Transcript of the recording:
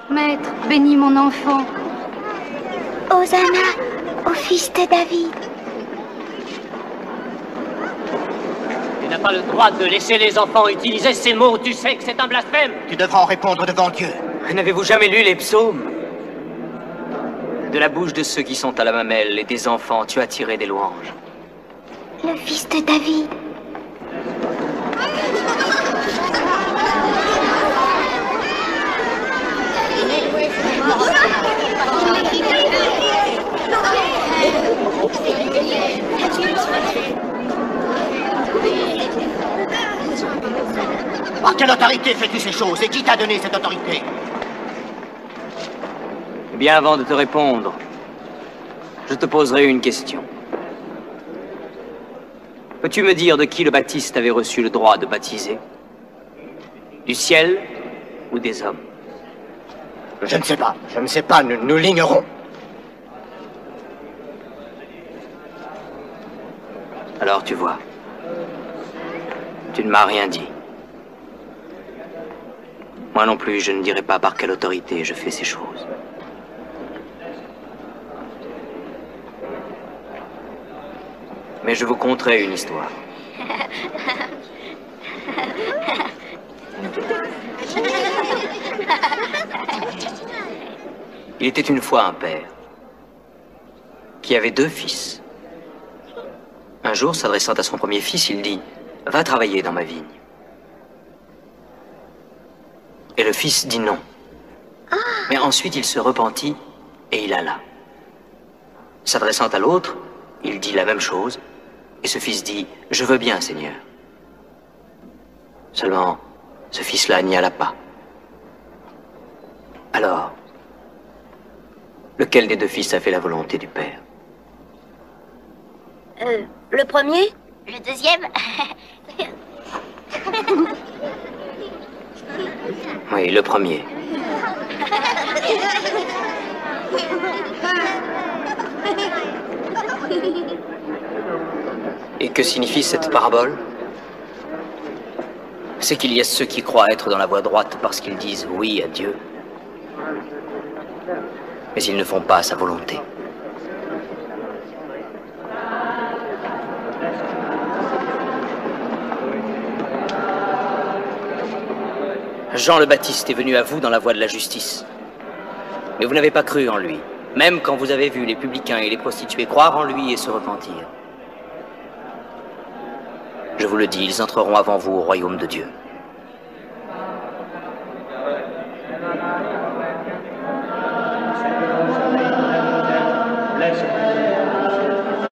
Maître, bénis mon enfant. Hosanna au fils de David. Tu n'as pas le droit de laisser les enfants utiliser ces mots. Tu sais que c'est un blasphème. Tu devras en répondre devant Dieu. N'avez-vous jamais lu les psaumes? De la bouche de ceux qui sont à la mamelle et des enfants, tu as tiré des louanges. Le fils de David. Par quelle autorité fais-tu ces choses et qui t'a donné cette autorité? Eh bien, avant de te répondre, je te poserai une question. Peux-tu me dire de qui le Baptiste avait reçu le droit de baptiser? Du ciel ou des hommes? Je ne sais pas, je ne sais pas, nous l'ignorons. Alors tu vois, tu ne m'as rien dit. Moi non plus, je ne dirai pas par quelle autorité je fais ces choses. Mais je vous conterai une histoire. Il était une fois un père qui avait 2 fils. Un jour, s'adressant à son premier fils, il dit « Va travailler dans ma vigne ». Et le fils dit non. Mais ensuite, il se repentit et il alla. S'adressant à l'autre, il dit la même chose. Et ce fils dit « Je veux bien, Seigneur ». Seulement, ce fils-là n'y alla pas. Alors, lequel des 2 fils a fait la volonté du Père? Le premier? Le deuxième? Oui, le premier. Et que signifie cette parabole? C'est qu'il y a ceux qui croient être dans la voie droite parce qu'ils disent oui à Dieu, mais ils ne font pas sa volonté. Jean le Baptiste est venu à vous dans la voie de la justice. Mais vous n'avez pas cru en lui, même quand vous avez vu les publicains et les prostituées croire en lui et se repentir. Je vous le dis, ils entreront avant vous au royaume de Dieu. Laisse.